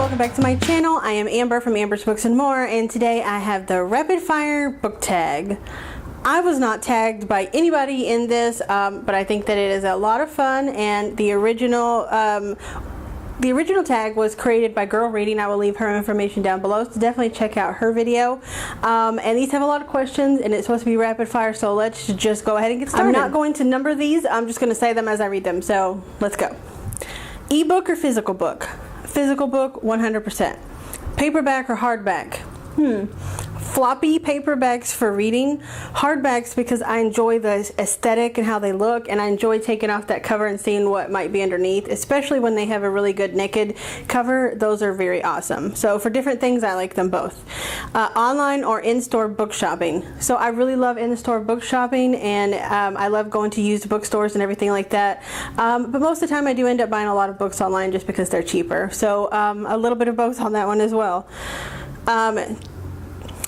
welcome back to my channel. I am Amber from Amber's Books and More, and today I have the rapid fire book tag. I was not tagged by anybody in this, but I think that it is a lot of fun, and the original tag was created by Girl Reading. I will leave her information down below, so definitely check out her video. And these have a lot of questions, and it's supposed to be rapid fire, so let's just go ahead and get started. I'm not going to number these, I'm just going to say them as I read them, so let's go. Ebook or physical book? Physical book, 100%. Paperback or hardback? Floppy paperbacks for reading. Hardbacks because I enjoy the aesthetic and how they look, and I enjoy taking off that cover and seeing what might be underneath, especially when they have a really good naked cover. Those are very awesome. So for different things, I like them both. Online or in-store book shopping. So I really love in-store book shopping, and I love going to used bookstores and everything like that. But most of the time I do end up buying a lot of books online just because they're cheaper. So a little bit of both on that one as well.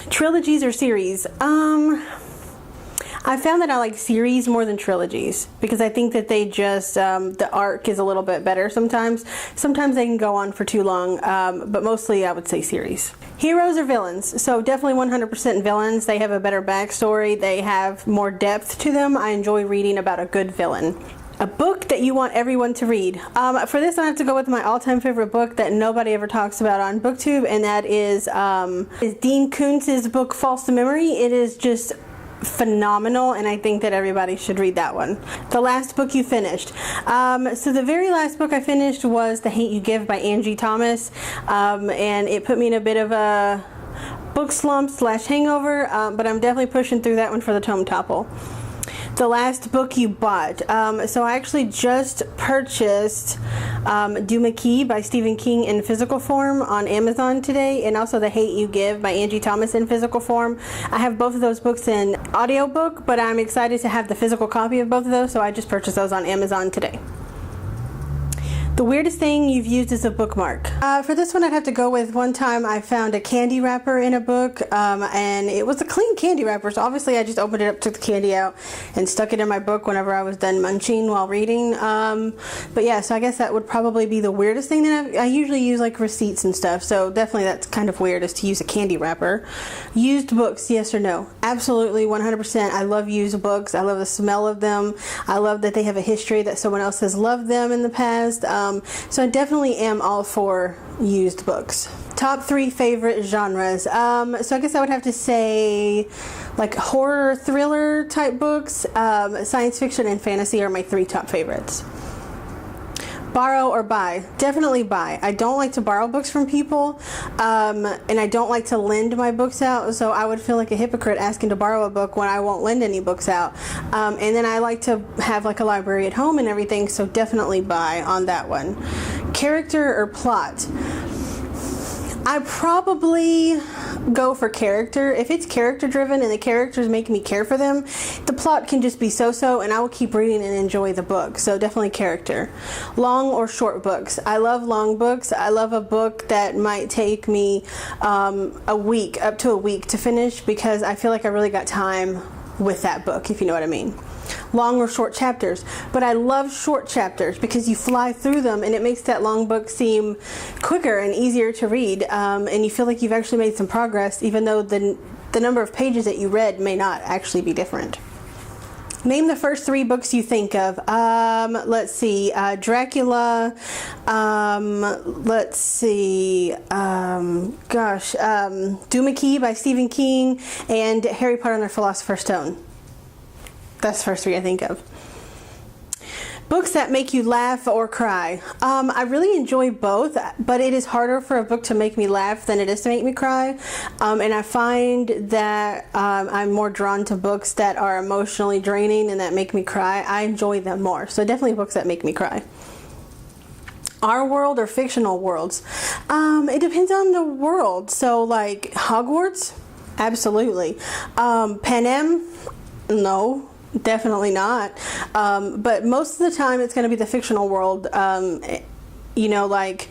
Trilogies or series? I found that I like series more than trilogies because I think that they just, the arc is a little bit better sometimes. Sometimes they can go on for too long, but mostly I would say series. Heroes or villains? So definitely 100% villains. They have a better backstory. They have more depth to them. I enjoy reading about a good villain. A book that you want everyone to read. For this, I have to go with my all-time favorite book that nobody ever talks about on BookTube, and that is Dean Koontz's book, False to Memory. It is just phenomenal, and I think that everybody should read that one. The last book you finished. So the very last book I finished was The Hate You Give by Angie Thomas, and it put me in a bit of a book slump / hangover, but I'm definitely pushing through that one for the tome topple. The last book you bought. So I actually just purchased Doomakey by Stephen King in physical form on Amazon today, and also The Hate You Give by Angie Thomas in physical form. I have both of those books in audiobook, but I'm excited to have the physical copy of both of those, so I just purchased those on Amazon today. The weirdest thing you've used as a bookmark. For this one, I'd have to go with one time I found a candy wrapper in a book, and it was a clean candy wrapper, so obviously I just opened it up, took the candy out, and stuck it in my book whenever I was done munching while reading. But yeah, so I guess that would probably be the weirdest thing that I usually use like receipts and stuff, so definitely that's kind of weird, is to use a candy wrapper. Used books, yes or no? Absolutely, 100%. I love used books. I love the smell of them. I love that they have a history, that someone else has loved them in the past. So I definitely am all for used books. Top 3 favorite genres. So I guess I would have to say like horror, thriller type books. Science fiction and fantasy are my 3 top favorites. Borrow or buy? Definitely buy. I don't like to borrow books from people, and I don't like to lend my books out, so I would feel like a hypocrite asking to borrow a book when I won't lend any books out. And then I like to have like a library at home and everything, so definitely buy on that one. Character or plot? I probably go for character. If it's character driven and the characters make me care for them, the plot can just be so-so, and I will keep reading and enjoy the book. So definitely character. Long or short books? I love long books. I love a book that might take me a week, up to a week to finish, because I feel like I really got time with that book, if you know what I mean. Long or short chapters? But I love short chapters because you fly through them, and it makes that long book seem quicker and easier to read, and you feel like you've actually made some progress, even though the number of pages that you read may not actually be different. Name the first 3 books you think of. Let's see, Dracula, let's see, Doomakey by Stephen King, and Harry Potter and the Philosopher's Stone. That's the first 3 I think of. Books that make you laugh or cry. I really enjoy both, but it is harder for a book to make me laugh than it is to make me cry. And I find that I'm more drawn to books that are emotionally draining and that make me cry. I enjoy them more. So definitely books that make me cry. Our world or fictional worlds? It depends on the world. So like Hogwarts? Absolutely. Panem? No. Definitely not. But most of the time it's going to be the fictional world, you know, like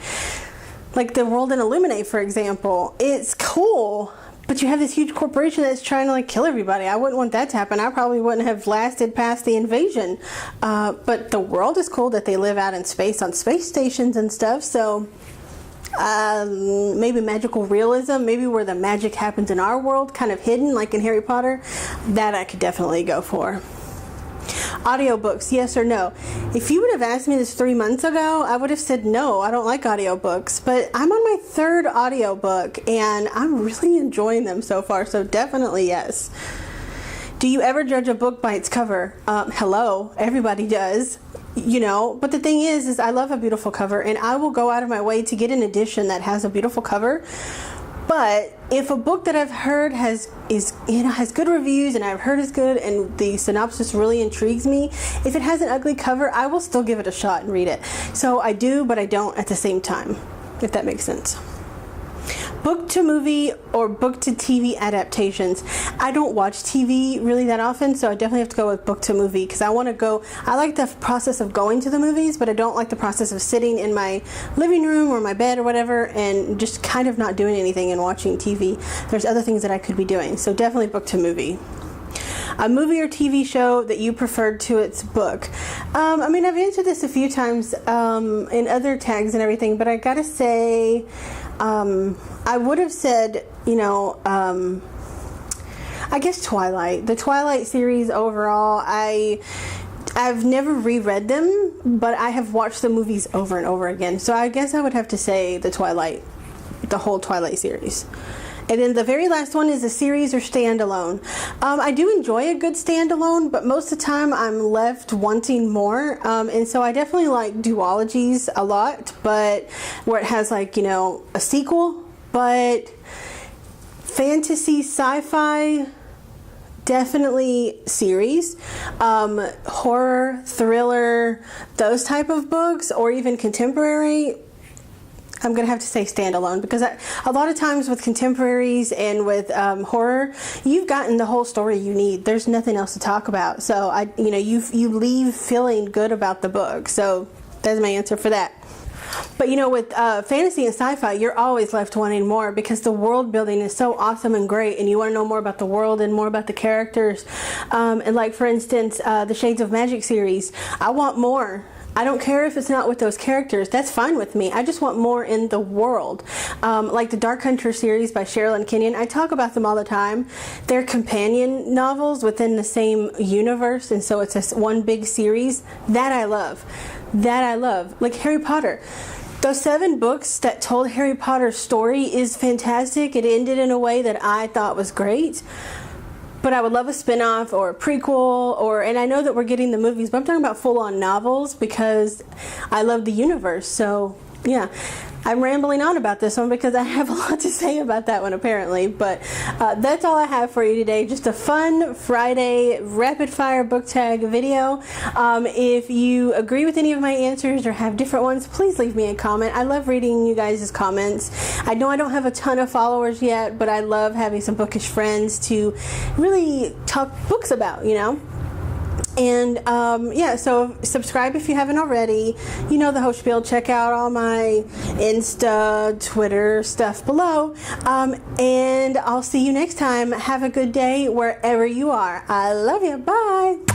the world in Illuminate, for example. It's cool, but you have this huge corporation that's trying to like kill everybody. I wouldn't want that to happen. I probably wouldn't have lasted past the invasion. But the world is cool, that they live out in space on space stations and stuff, so maybe magical realism, maybe where the magic happens in our world, kind of hidden, like in Harry Potter. That I could definitely go for. Audiobooks, yes or no? If you would have asked me this 3 months ago, I would have said no, I don't like audiobooks. But I'm on my 3rd audiobook and I'm really enjoying them so far, so definitely yes. Do you ever judge a book by its cover? Hello, everybody does. You know, but the thing is I love a beautiful cover, and I will go out of my way to get an edition that has a beautiful cover. But if a book that I've heard has good reviews and I've heard is good and the synopsis really intrigues me, if it has an ugly cover, I will still give it a shot and read it. So I do, but I don't at the same time, if that makes sense. Book to movie or book to TV adaptations. I don't watch TV really that often, so I definitely have to go with book to movie because I like the process of going to the movies, but I don't like the process of sitting in my living room or my bed or whatever and just kind of not doing anything and watching TV. There's other things that I could be doing, so definitely book to movie. A movie or TV show that you preferred to its book. I mean, I've answered this a few times in other tags and everything, but I gotta say, I would have said, I guess Twilight. The Twilight series overall, I've never reread them, but I have watched the movies over and over again. So I guess I would have to say the whole Twilight series. And then the very last one is a series or standalone. I do enjoy a good standalone, but most of the time I'm left wanting more. And so I definitely like duologies a lot, but where it has a sequel. But fantasy, sci-fi, definitely series. Horror, thriller, those type of books, or even contemporary, I'm going to have to say standalone, because a lot of times with contemporaries and with horror, you've gotten the whole story you need. There's nothing else to talk about. So you leave feeling good about the book. So that's my answer for that. But with fantasy and sci-fi, you're always left wanting more because the world building is so awesome and great, and you want to know more about the world and more about the characters. And like for instance, the Shades of Magic series, I want more. I don't care if it's not with those characters. That's fine with me. I just want more in the world. Like the Dark Hunter series by Sherilyn Kenyon, I talk about them all the time. They're companion novels within the same universe, and so it's one big series. That I love. Like Harry Potter. Those 7 books that told Harry Potter's story is fantastic. It ended in a way that I thought was great. But I would love a spin-off or a prequel, and I know that we're getting the movies, but I'm talking about full-on novels because I love the universe. So, yeah, I'm rambling on about this one because I have a lot to say about that one apparently. But that's all I have for you today. Just a fun Friday rapid-fire book tag video. If you agree with any of my answers or have different ones, please leave me a comment. I love reading you guys' comments. I know I don't have a ton of followers yet, but I love having some bookish friends to really talk books about, And so subscribe if you haven't already. You know the whole spiel. Check out all my Insta, Twitter stuff below. And I'll see you next time. Have a good day wherever you are. I love you. Bye.